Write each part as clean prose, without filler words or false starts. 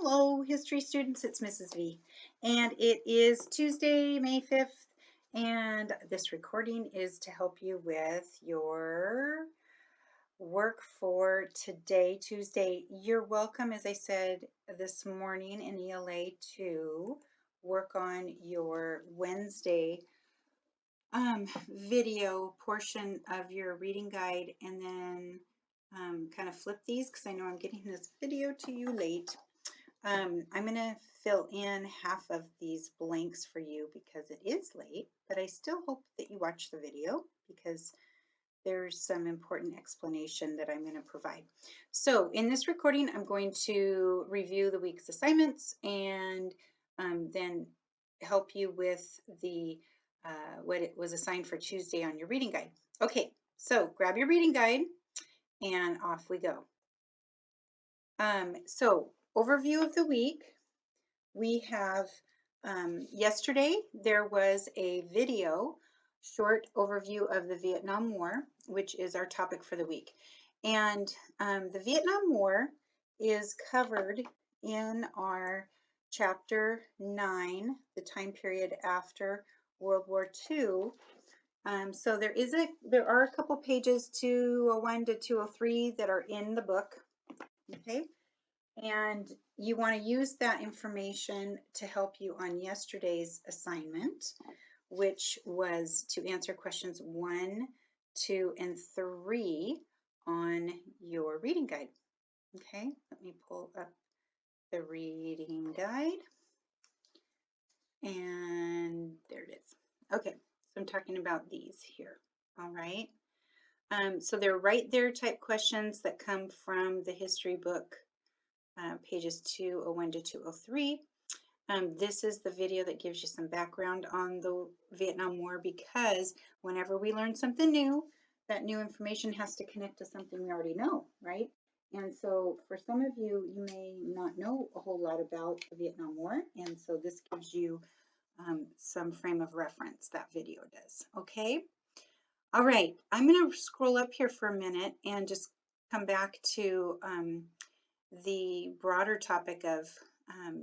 Hello, history students, it's Mrs. V, and it is Tuesday, May 5th, and this recording is to help you with your work for today, Tuesday. You're welcome, as I said this morning in ELA, to work on your Wednesday video portion of your reading guide, and then kind of flip these because I know I'm getting this video to you late. I'm going to fill in half of these blanks for you because it is late, but I still hope that you watch the video because there's some important explanation that I'm going to provide. So in this recording, I'm going to review the week's assignments and then help you with the what it was assigned for Tuesday on your reading guide. Okay, so grab your reading guide and off we go. So overview of the week, we have yesterday there was a video short overview of the Vietnam War, which is our topic for the week. And the Vietnam War is covered in our chapter 9, the time period after World War II. So there are a couple pages 201 to 203 that are in the book. Okay, and you want to use that information to help you on yesterday's assignment, which was to answer questions 1, 2, and 3 on your reading guide. Okay, let me pull up the reading guide. And there it is. Okay, so I'm talking about these here. All right. So they're right there type questions that come from the history book, pages 201 to 203. This is the video that gives you some background on the Vietnam War, because whenever we learn something new, that new information has to connect to something we already know, right? And so for some of you, you may not know a whole lot about the Vietnam War, and so this gives you some frame of reference, that video does, okay? All right, I'm going to scroll up here for a minute and just come back to the broader topic of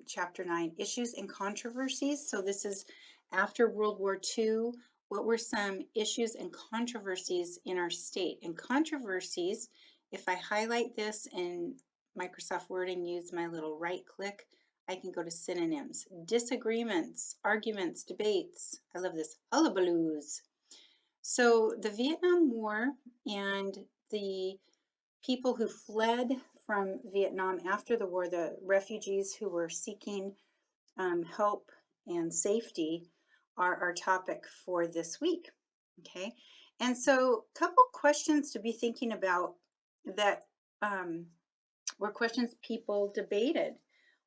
Chapter 9, Issues and Controversies. So this is after World War II. What were some issues and controversies in our state? And controversies, if I highlight this in Microsoft Word and use my little right click, I can go to synonyms. Disagreements, arguments, debates. I love this. Hullabaloos. So the Vietnam War and the people who fled from Vietnam after the war, the refugees who were seeking help and safety, are our topic for this week. Okay, and so a couple questions to be thinking about that were questions people debated.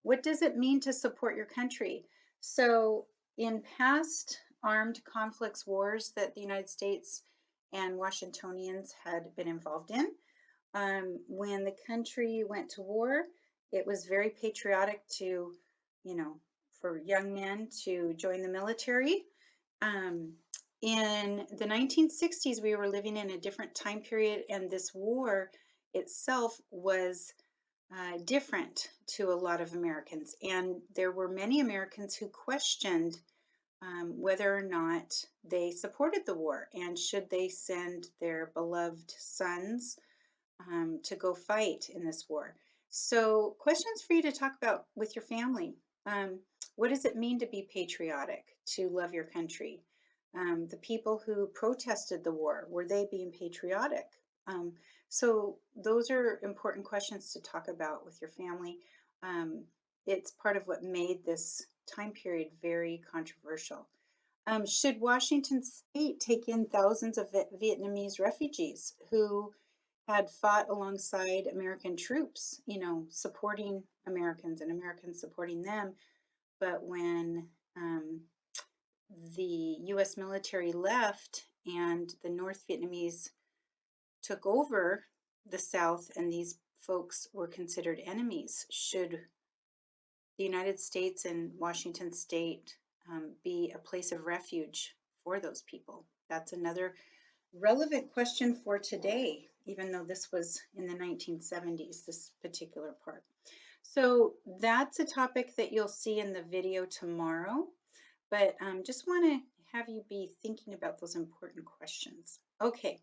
What does it mean to support your country? So in past armed conflicts, wars that the United States and Washingtonians had been involved in, when the country went to war, it was very patriotic to, for young men to join the military. In the 1960s, we were living in a different time period, and this war itself was different to a lot of Americans. And there were many Americans who questioned whether or not they supported the war, and should they send their beloved sons to go fight in this war. So questions for you to talk about with your family. What does it mean to be patriotic, to love your country? The people who protested the war, were they being patriotic? So those are important questions to talk about with your family. It's part of what made this time period very controversial. Should Washington State take in thousands of Vietnamese refugees who had fought alongside American troops, supporting Americans and Americans supporting them? But when the U.S. military left and the North Vietnamese took over the South and these folks were considered enemies, should the United States and Washington State be a place of refuge for those people? That's another relevant question for today, even though this was in the 1970s, this particular part. So that's a topic that you'll see in the video tomorrow, but just want to have you be thinking about those important questions. Okay,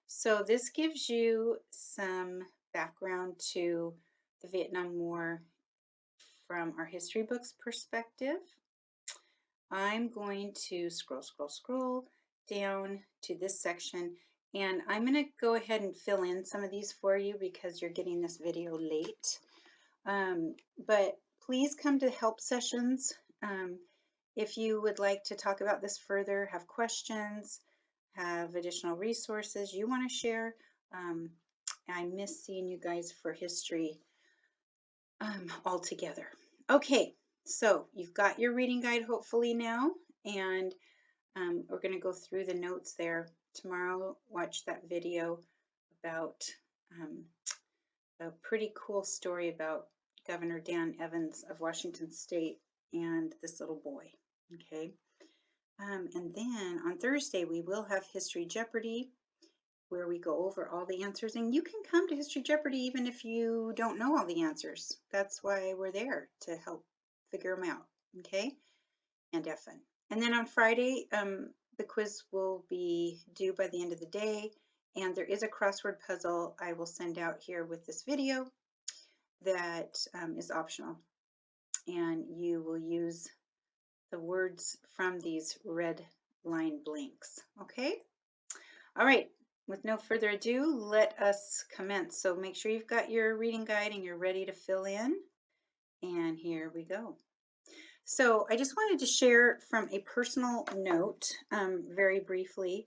so this gives you some background to the Vietnam War from our history book's perspective. I'm going to scroll down to this section, and I'm going to go ahead and fill in some of these for you because you're getting this video late. But please come to help sessions if you would like to talk about this further, have questions, have additional resources you want to share. I miss seeing you guys for history all together. Okay, so you've got your reading guide hopefully now, and we're going to go through the notes there. Tomorrow, watch that video about a pretty cool story about Governor Dan Evans of Washington State and this little boy. Okay. And then on Thursday, we will have History Jeopardy, where we go over all the answers. And you can come to History Jeopardy even if you don't know all the answers. That's why we're there, to help figure them out. Okay. And have fun. And then on Friday, the quiz will be due by the end of the day. And there is a crossword puzzle I will send out here with this video that is optional. And you will use the words from these red line blanks. Okay? All right. With no further ado, let us commence. So make sure you've got your reading guide and you're ready to fill in. And here we go. So I just wanted to share from a personal note, very briefly,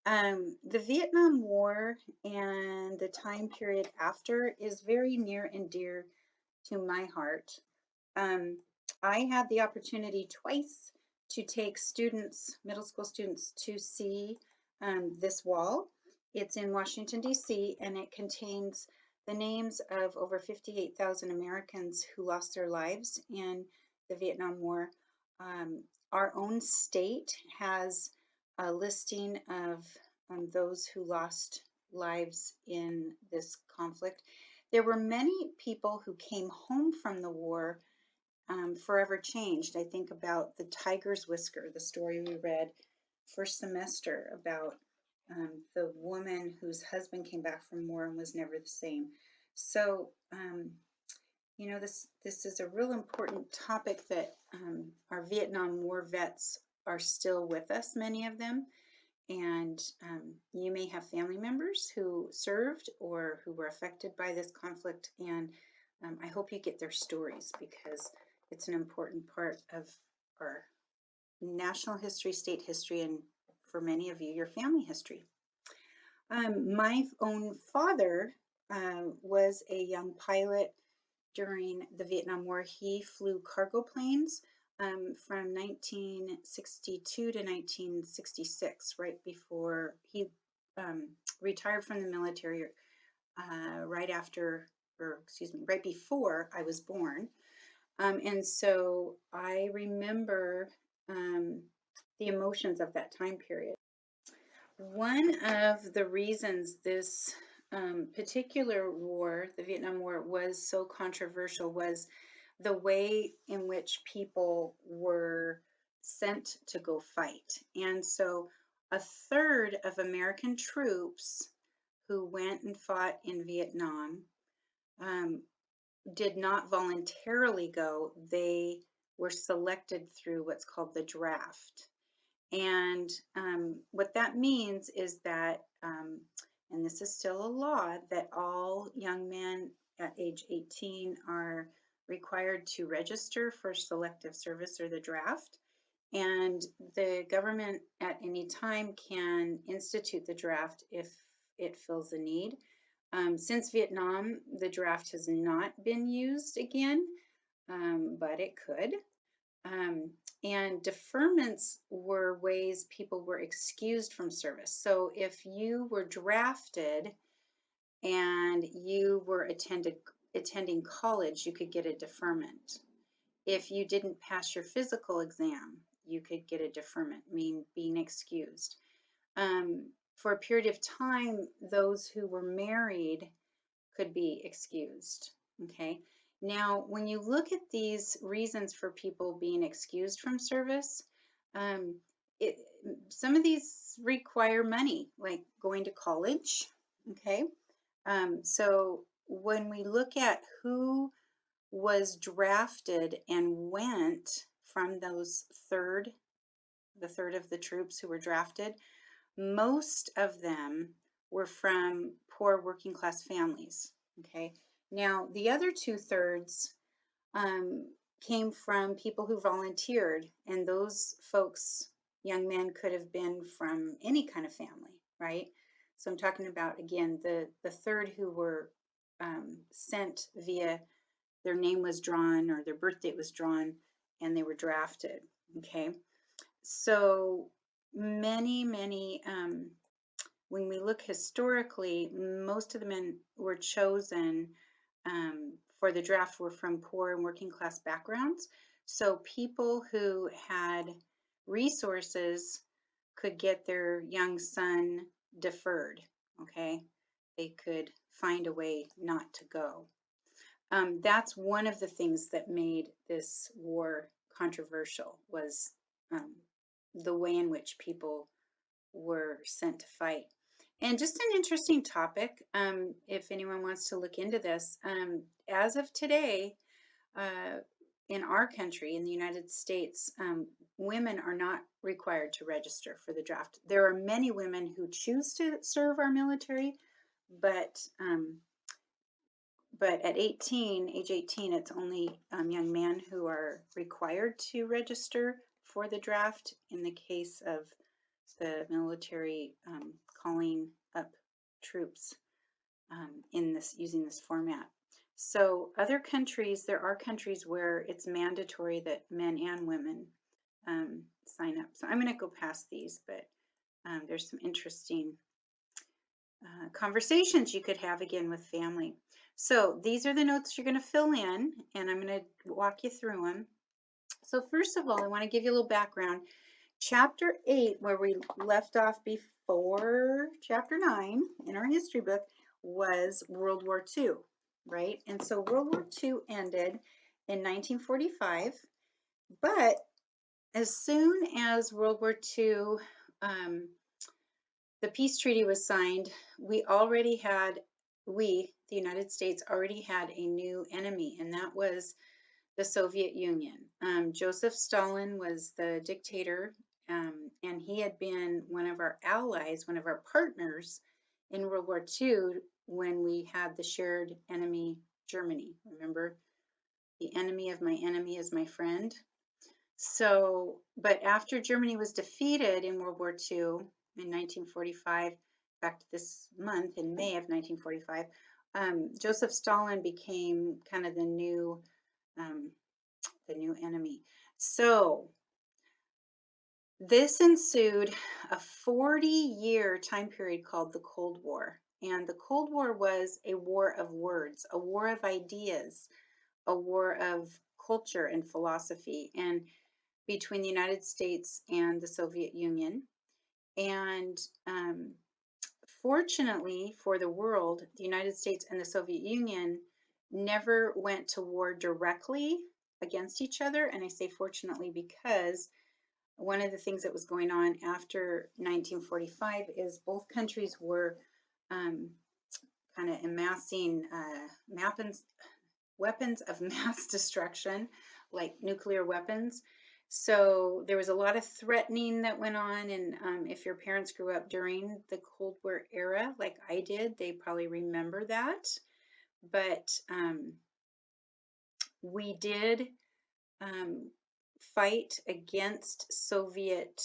the Vietnam War and the time period after is very near and dear to my heart. I had the opportunity twice to take students, middle school students, to see this wall. It's in Washington, D.C., and it contains the names of over 58,000 Americans who lost their lives in the Vietnam War. Our own state has a listing of those who lost lives in this conflict. There were many people who came home from the war forever changed. I think about the tiger's whisker, the story we read first semester about the woman whose husband came back from war and was never the same. So, you know, this is a real important topic that our Vietnam War vets are still with us, many of them. And you may have family members who served or who were affected by this conflict. And I hope you get their stories because it's an important part of our national history, state history, and for many of you, your family history. My own father was a young pilot during the Vietnam War. He flew cargo planes from 1962 to 1966, right before he retired from the military, right after, or excuse me, right before I was born. And so I remember the emotions of that time period. One of the reasons this particular war, the Vietnam War, was so controversial was the way in which people were sent to go fight. And so a third of American troops who went and fought in Vietnam did not voluntarily go. They were selected through what's called the draft. And what that means is that, and this is still a law, that all young men at age 18 are required to register for selective service or the draft. And the government at any time can institute the draft if it feels the need. Since Vietnam, the draft has not been used again, but it could. And deferments were ways people were excused from service. So if you were drafted and you were attending college, you could get a deferment. If you didn't pass your physical exam, you could get a deferment, meaning being excused. For a period of time, those who were married could be excused. Okay. Now, when you look at these reasons for people being excused from service, um, it, some of these require money, like going to college. Okay. So when we look at who was drafted and went from those the third of the troops who were drafted, most of them were from poor working class families. Okay. Now, the other 2/3 um, came from people who volunteered, and those folks, young men, could have been from any kind of family, right? So I'm talking about, again, the third who were sent via their name was drawn or their birth date was drawn and they were drafted. Okay. So many, when we look historically, most of the men were chosen for the draft were from poor and working class backgrounds. So people who had resources could get their young son deferred. Okay. They could find a way not to go. That's one of the things that made this war controversial was um, the way in which people were sent to fight. And just an interesting topic, if anyone wants to look into this, as of today, uh, in our country, in the United States, women are not required to register for the draft. There are many women who choose to serve our military, but at 18, age 18, it's only young men who are required to register for the draft in the case of the military calling up troops in this using this format. So other countries, there are countries where it's mandatory that men and women sign up. So I'm going to go past these, but there's some interesting conversations you could have again with family. So these are the notes you're going to fill in, and I'm going to walk you through them. So first of all, I want to give you a little background. Chapter 8, where we left off before Chapter 9 in our history book, was World War II, right? And so World War II ended in 1945, but as soon as World War II, the peace treaty was signed, the United States already had a new enemy, and that was the Soviet Union. Joseph Stalin was the dictator, and he had been one of our allies, one of our partners in World War II when we had the shared enemy, Germany. Remember, the enemy of my enemy is my friend. So, but after Germany was defeated in World War II in 1945, back to this month in May of 1945, Joseph Stalin became kind of um, the new enemy. So this ensued a 40-year time period called the Cold War. And the Cold War was a war of words, a war of ideas, a war of culture and philosophy, and between the United States and the Soviet Union. And fortunately for the world, the United States and the Soviet Union never went to war directly against each other. And I say fortunately because one of the things that was going on after 1945 is both countries were kind of amassing weapons of mass destruction, like nuclear weapons. So there was a lot of threatening that went on. And if your parents grew up during the Cold War era, like I did, they probably remember that. But we did fight against Soviet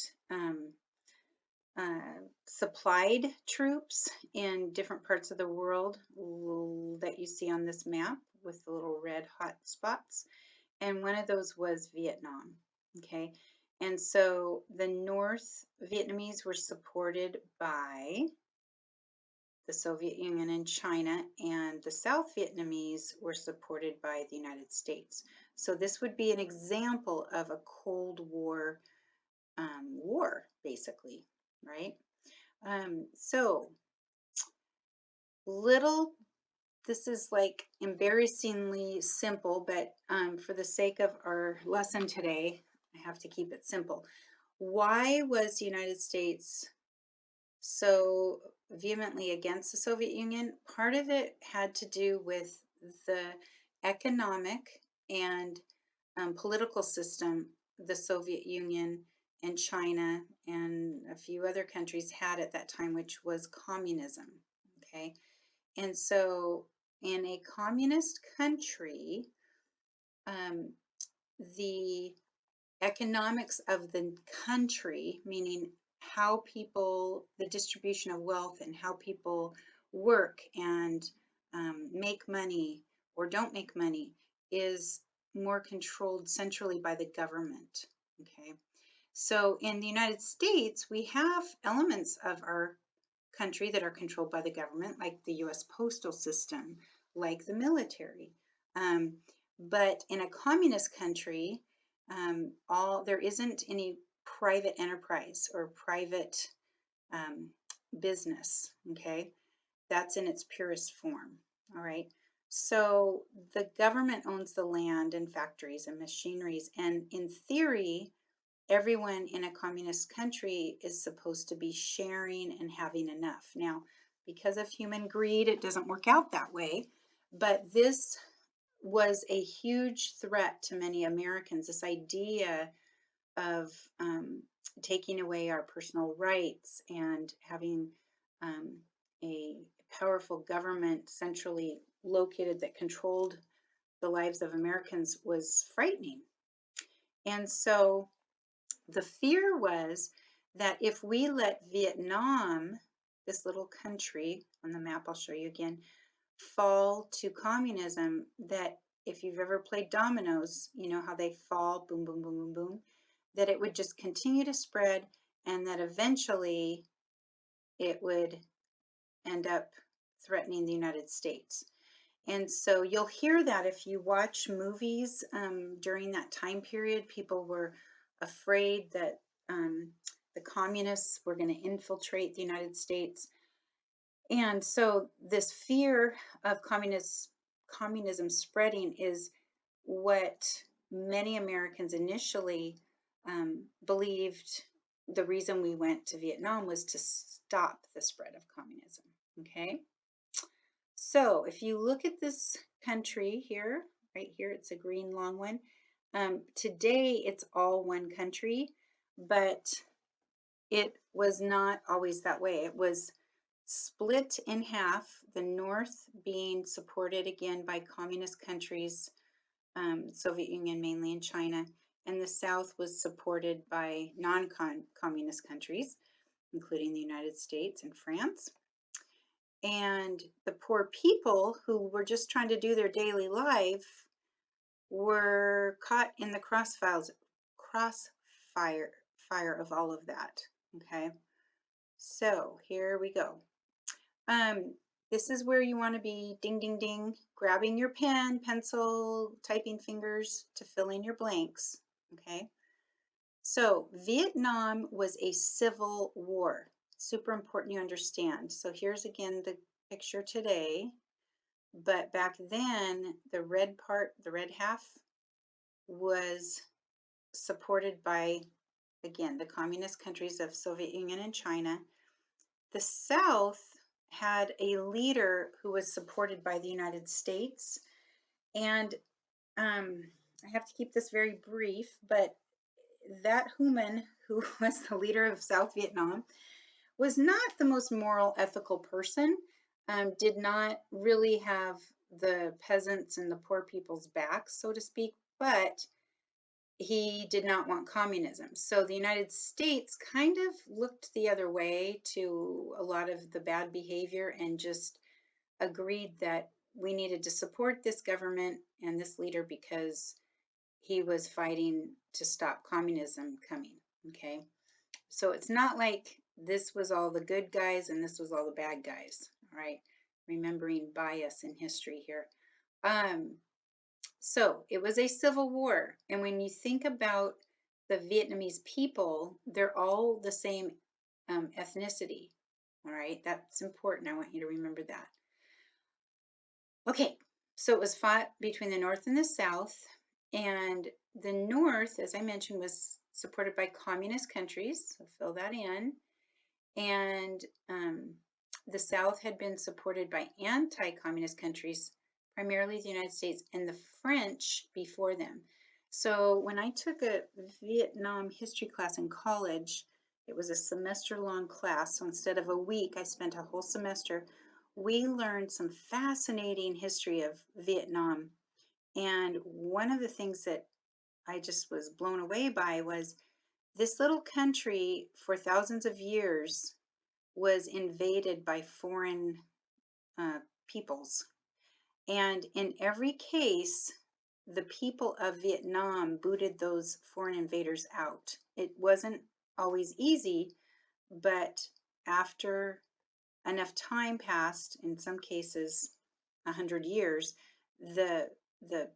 supplied troops in different parts of the world that you see on this map with the little red hot spots. And one of those was Vietnam. Okay. And so the North Vietnamese were supported by the Soviet Union and China, and the South Vietnamese were supported by the United States. So this would be an example of a Cold War war, basically, right? So little this is like embarrassingly simple, but for the sake of our lesson today, I have to keep it simple. Why was the United States so vehemently against the Soviet Union? Part of it had to do with the economic and political system the Soviet Union and China and a few other countries had at that time, which was communism. Okay. And so in a communist country, um, the economics of the country, meaning how people, the distribution of wealth and how people work and make money or don't make money, is more controlled centrally by the government. Okay. So in the United States, we have elements of our country that are controlled by the government, like the US postal system, like the military. Um, but in a communist country, there isn't any private enterprise or private um, business. Okay, that's in its purest form. All right. So the government owns the land and factories and machineries, and in theory, everyone in a communist country is supposed to be sharing and having enough. Now, because of human greed, it doesn't work out that way, but this was a huge threat to many Americans, this idea of taking away our personal rights and having um, a powerful government centrally located that controlled the lives of Americans was frightening. And so the fear was that if we let Vietnam, this little country on the map I'll show you again, fall to communism, that if you've ever played dominoes, you know how they fall, boom, boom, boom, boom, boom, that it would just continue to spread and that eventually it would end up threatening the United States. And so you'll hear that if you watch movies during that time period, people were afraid that the communists were going to infiltrate the United States. And so this fear of communism spreading is what many Americans initially believed the reason we went to Vietnam was to stop the spread of communism. Okay. So if you look at this country here, right here, it's a green long one. Today it's all one country, but it was not always that way. It was split in half, the North being supported again by communist countries, Soviet Union mainly and China, and the South was supported by non-communist countries, including the United States and France. And the poor people who were just trying to do their daily life were caught in the crossfire of all of that. Okay, so here we go. This is where you want to be ding, ding, ding, grabbing your pen, pencil, typing fingers to fill in your blanks. Okay, so Vietnam was a civil war. Super important you understand. So here's again the picture today. But back then, the red part, the red half, was supported by, again, the communist countries of Soviet Union and China. The South had a leader who was supported by the United States. And I have to keep this very brief, but that Human, who was the leader of South Vietnam, was not the most moral, ethical person, did not really have the peasants and the poor people's backs, so to speak, but he did not want communism. So the United States kind of looked the other way to a lot of the bad behavior and just agreed that we needed to support this government and this leader because he was fighting to stop communism coming. Okay. So it's not like this was all the good guys and this was all the bad guys. All right. Remembering bias in history here. So it was a civil war. And when you think about the Vietnamese people, they're all the same ethnicity. All right. That's important. I want you to remember that. Okay, so it was fought between the North and the South, and the North, as I mentioned, was supported by communist countries, so fill that in, and the South had been supported by anti-communist countries, primarily the United States and the French before them. So when I took a Vietnam history class in college, it was a semester-long class. So instead of a week, I spent a whole semester. We learned some fascinating history of Vietnam. And one of the things that I just was blown away by was this little country for thousands of years was invaded by foreign uh, peoples. And in every case, the people of Vietnam booted those foreign invaders out. It wasn't always easy, but after enough time passed, in some cases 100 years, the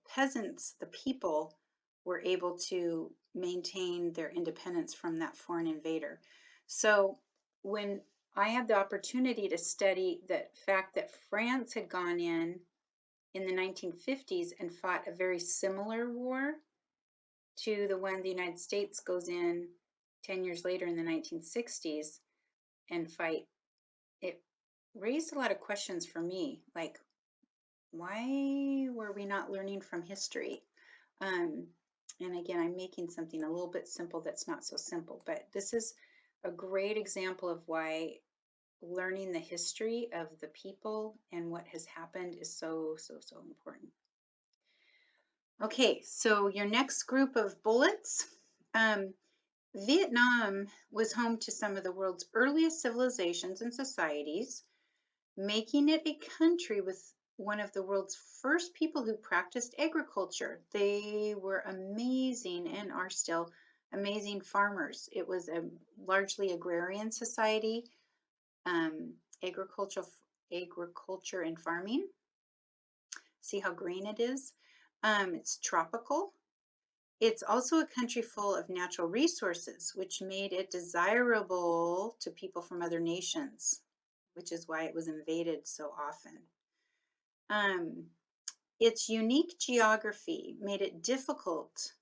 peasants, the people, were able to maintain their independence from that foreign invader. So when I had the opportunity to study the fact that France had gone in the 1950s and fought a very similar war to the one the United States goes in 10 years later in the 1960s and fight, it raised a lot of questions for me, like, why were we not learning from history? Um, and again, I'm making something a little bit simple that's not so simple, but this is a great example of why learning the history of the people and what has happened is so, so, so important. Okay, so your next group of bullets. Vietnam was home to some of the world's earliest civilizations and societies, making it a country with one of the world's first people who practiced agriculture. They were amazing and are still amazing farmers. It was a largely agrarian society, um, agriculture, agriculture and farming. See how green it is? It's tropical. It's also a country full of natural resources, which made it desirable to people from other nations, which is why it was invaded so often. Um, its unique geography made it difficult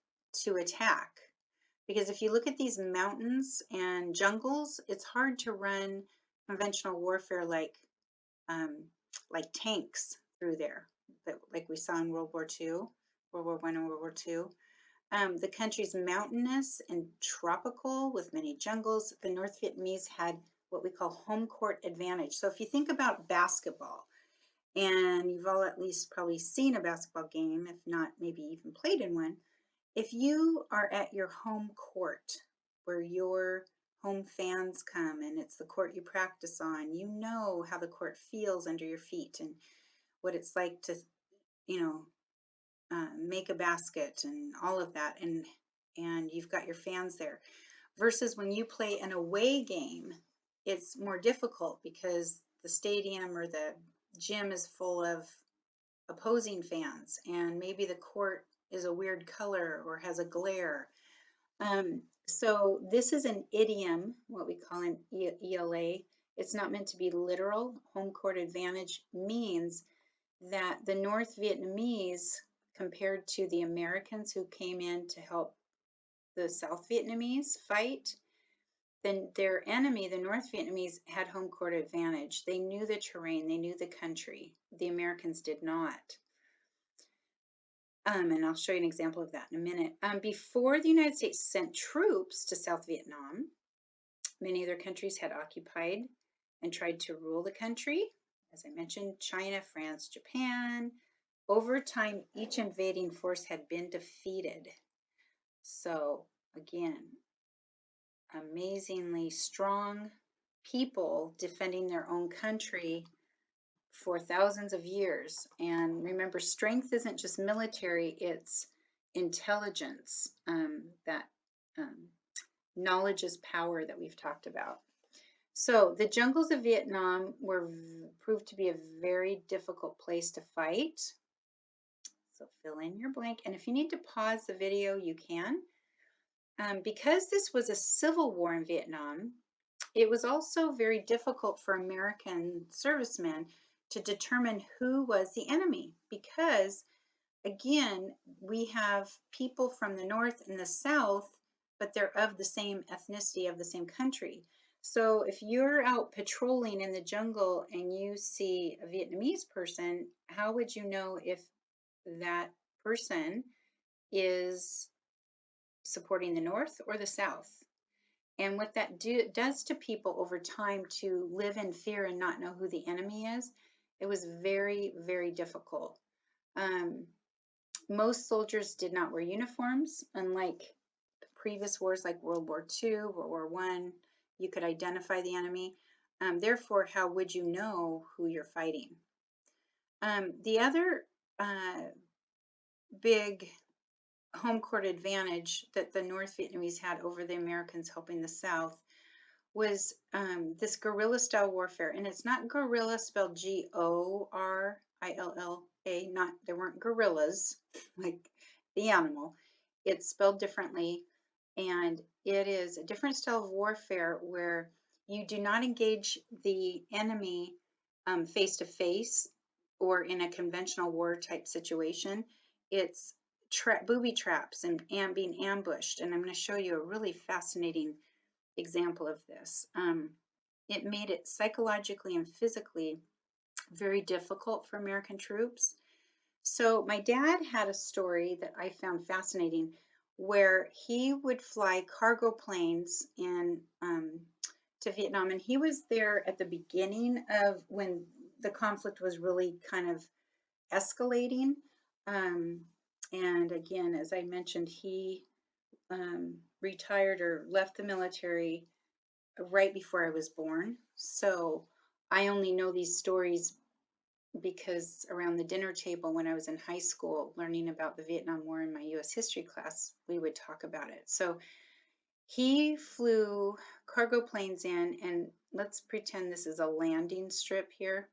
to attack because if you look at these mountains and jungles, it's hard to run conventional warfare um, like tanks through there, like we saw in World War I and World War II. The country's mountainous and tropical with many jungles. The North Vietnamese had what we call home court advantage. So if you think about basketball, and you've all at least probably seen a basketball game, if not maybe even played in one, if you are at your home court where your home fans come and it's the court you practice on, you know how the court feels under your feet and what it's like to, you know, make a basket and all of that, and you've got your fans there. Versus when you play an away game, it's more difficult because the stadium or the gym is full of opposing fans, and maybe the court is a weird color or has a glare. So this is an idiom, what we call an ELA. It's not meant to be literal. Home court advantage means that the North Vietnamese, compared to the Americans who came in to help the South Vietnamese fight, then their enemy, the North Vietnamese, had home court advantage. They knew the terrain, they knew the country. The Americans did not. And I'll show you an example of that in a minute. Before the United States sent troops to South Vietnam, many other countries had occupied and tried to rule the country. As I mentioned, China, France, Japan. Over time, each invading force had been defeated. So again, amazingly strong people defending their own country for thousands of years. And remember, strength isn't just military, it's intelligence, that knowledge is power that we've talked about. So the jungles of Vietnam proved to be a very difficult place to fight. So fill in your blank. And if you need to pause the video, you can. Because this was a civil war in Vietnam, it was also very difficult for American servicemen to determine who was the enemy, because again, we have people from the north and the south, but they're of the same ethnicity, of the same country. So if you're out patrolling in the jungle and you see a Vietnamese person, how would you know if that person is supporting the north or the south? And what that does to people over time to live in fear and not know who the enemy is, it was very, very difficult. Um, Most soldiers did not wear uniforms, unlike previous wars like World War II, World War I. You could identify the enemy. Therefore, how would you know who you're fighting? The other big home court advantage that the North Vietnamese had over the Americans helping the South was this guerrilla-style warfare. And it's not guerrilla spelled Gorilla, not, there weren't gorillas like the animal. It's spelled differently, and it is a different style of warfare where you do not engage the enemy face to face or in a conventional war type situation. It's booby traps and being ambushed. And I'm going to show you a really fascinating example of this. It made it psychologically and physically very difficult for American troops. So my dad had a story that I found fascinating where he would fly cargo planes in to Vietnam, and he was there at the beginning of when the conflict was really kind of escalating. And again, as I mentioned, he retired or left the military right before I was born. So I only know these stories because around the dinner table when I was in high school learning about the Vietnam War in my US history class, we would talk about it. So he flew cargo planes in, and let's pretend this is a landing strip here.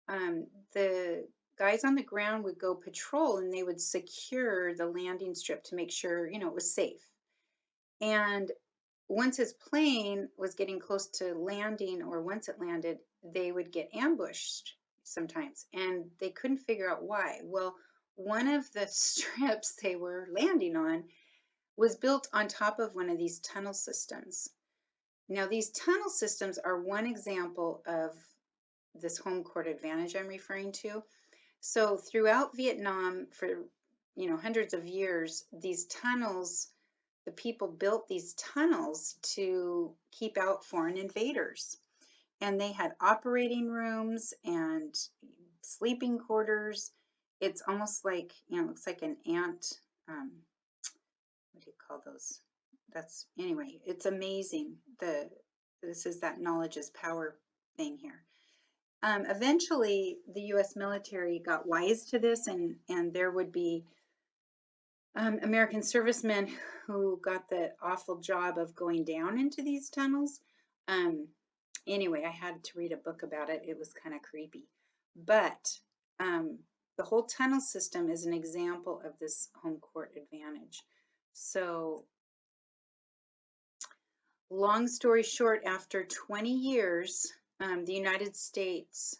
The guys on the ground would go patrol and they would secure the landing strip to make sure, it was safe. And once his plane was getting close to landing, or once it landed, they would get ambushed sometimes, and they couldn't figure out why. Well, one of the strips they were landing on was built on top of one of these tunnel systems. Now, these tunnel systems are one example of this home court advantage I'm referring to. So throughout Vietnam, for hundreds of years, these tunnels, the people built these tunnels to keep out foreign invaders. And they had operating rooms and sleeping quarters. It's almost like, looks like an ant. What do you call those? Anyway, it's amazing. This is that knowledge is power thing here. Eventually, the U.S. military got wise to this, and there would be American servicemen who got the awful job of going down into these tunnels. Anyway, I had to read a book about it. It was kind of creepy. But the whole tunnel system is an example of this home court advantage. So, long story short, after 20 years, the United States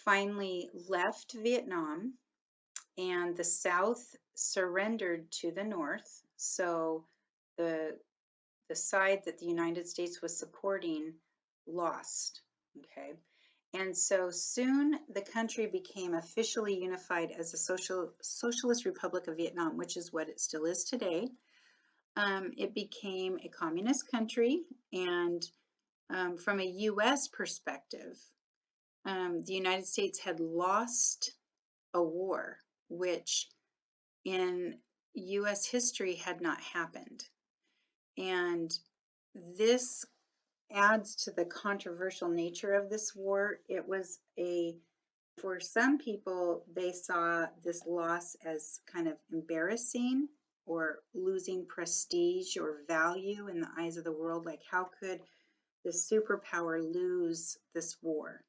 finally left Vietnam, and the South surrendered to the North. So the side that the United States was supporting lost. Okay. And so soon the country became officially unified as a Socialist Republic of Vietnam, which is what it still is today. It became a communist country, and from a U.S. perspective, the United States had lost a war, which in U.S. history had not happened. And this adds to the controversial nature of this war. It was for some people, they saw this loss as kind of embarrassing or losing prestige or value in the eyes of the world. Like, how could the superpower lose this war?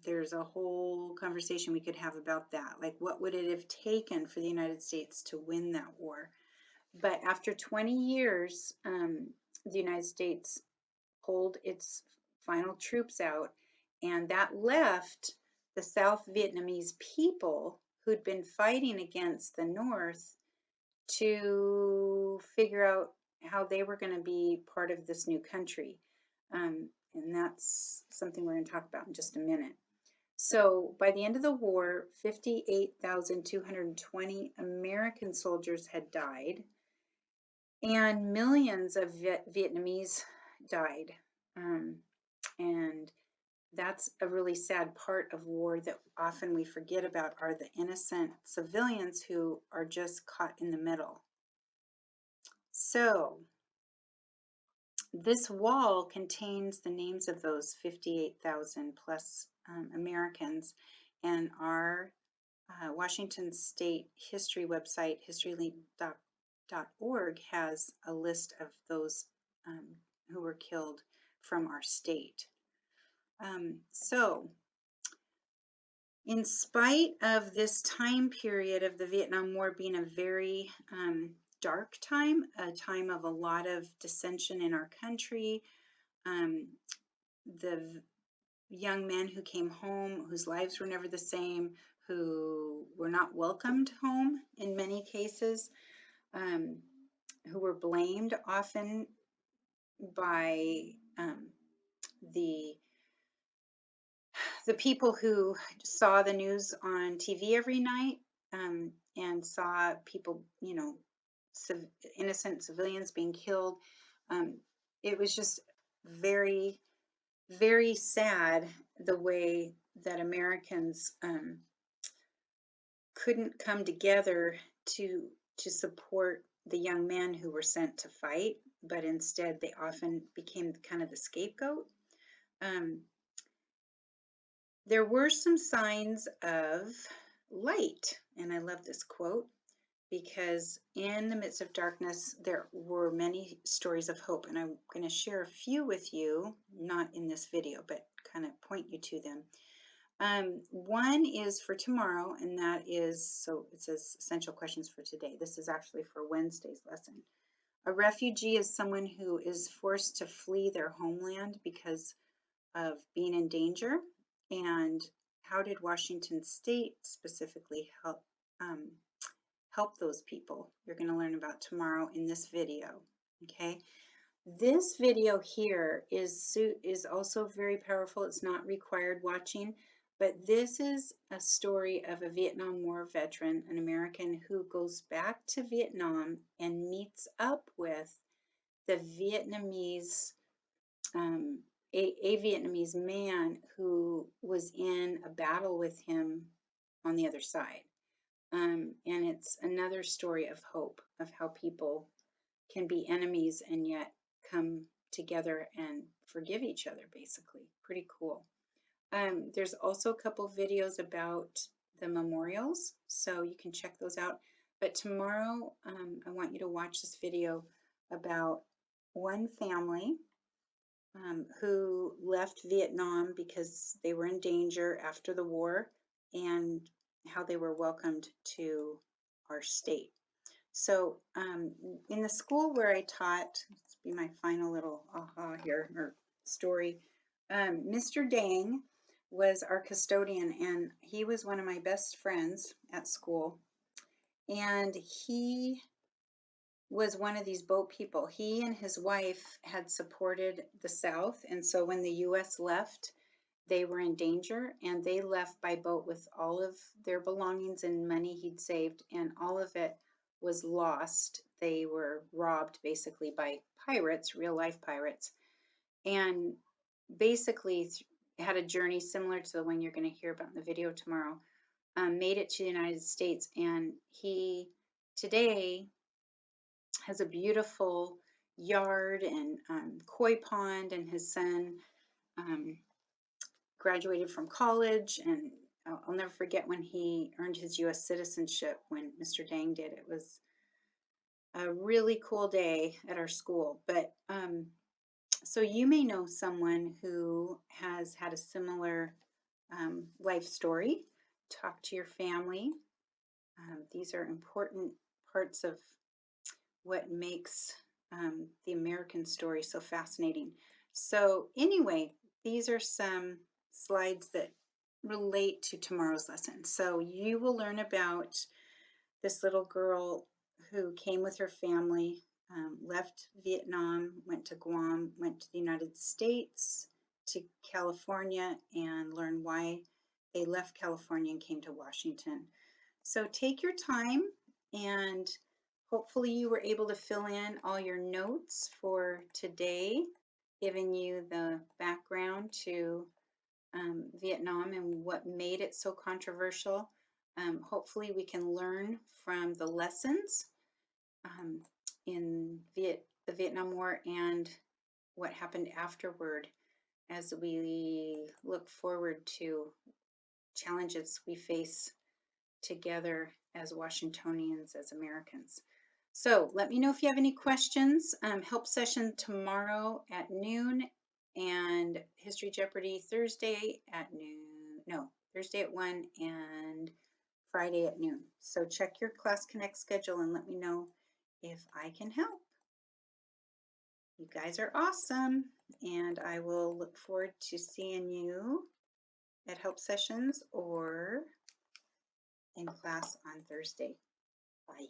There's a whole conversation we could have about that. Like, what would it have taken for the United States to win that war? But after 20 years, the United States pulled its final troops out, And that left the South Vietnamese people who'd been fighting against the North to figure out how they were going to be part of this new country. And that's something we're going to talk about in just a minute. So by the end of the war, 58,220 American soldiers had died, and millions of Vietnamese died. And that's a really sad part of war that often we forget about, are the innocent civilians who are just caught in the middle. So this wall contains the names of those 58,000 plus Americans, and our Washington State History website, historylink.org, has a list of those who were killed from our state. So in spite of this time period of the Vietnam War being a very dark time, a time of a lot of dissension in our country, the young men who came home, whose lives were never the same, who were not welcomed home in many cases, who were blamed often by the people who saw the news on TV every night, and saw people, innocent civilians being killed. It was just very, very sad the way that Americans couldn't come together to support the young men who were sent to fight, but instead they often became kind of the scapegoat. There were some signs of light, and I love this quote, because in the midst of darkness, there were many stories of hope, and I'm going to share a few with you, not in this video, but kind of point you to them. One is for tomorrow, and that is, so it says essential questions for today. This is actually for Wednesday's lesson. A refugee is someone who is forced to flee their homeland because of being in danger. And how did Washington State specifically help those people? You're going to learn about tomorrow in this video. Okay. This video here is also very powerful. It's not required watching, but this is a story of a Vietnam War veteran, an American who goes back to Vietnam and meets up with the Vietnamese, a Vietnamese man who was in a battle with him on the other side. And it's another story of hope, of how people can be enemies and yet come together and forgive each other, basically. Pretty cool. There's also a couple videos about the memorials, so you can check those out. But tomorrow, I want you to watch this video about one family who left Vietnam because they were in danger after the war, and how they were welcomed to our state. So in the school where I taught, this will be my final little aha here, or story, Mr. Dang was our custodian, and he was one of my best friends at school. And he was one of these boat people. He and his wife had supported the South, and so when the U.S. left, they were in danger, and they left by boat with all of their belongings and money he'd saved, and all of it was lost. They were robbed basically by pirates, real life pirates, and basically had a journey similar to the one you're going to hear about in the video tomorrow. Made it to the United States, and he today has a beautiful yard and koi pond, and his son graduated from college, and I'll never forget when he earned his U.S. citizenship, when Mr. Dang did. It was a really cool day at our school. But so you may know someone who has had a similar life story. Talk to your family. These are important parts of what makes the American story so fascinating. So anyway, these are some slides that relate to tomorrow's lesson. So you will learn about this little girl who came with her family, left Vietnam, went to Guam, went to the United States, to California, and learn why they left California and came to Washington. So take your time, and hopefully you were able to fill in all your notes for today, giving you the background to Vietnam and what made it so controversial. Hopefully we can learn from the lessons um, in the Vietnam War and what happened afterward as we look forward to challenges we face together as Washingtonians, as Americans. So let me know if you have any questions. Help session tomorrow at noon, and History Jeopardy Thursday at noon. No, Thursday at 1 and Friday at noon. So check your Class Connect schedule and let me know if I can help. You guys are awesome, and I will look forward to seeing you at help sessions or in class on Thursday. Bye.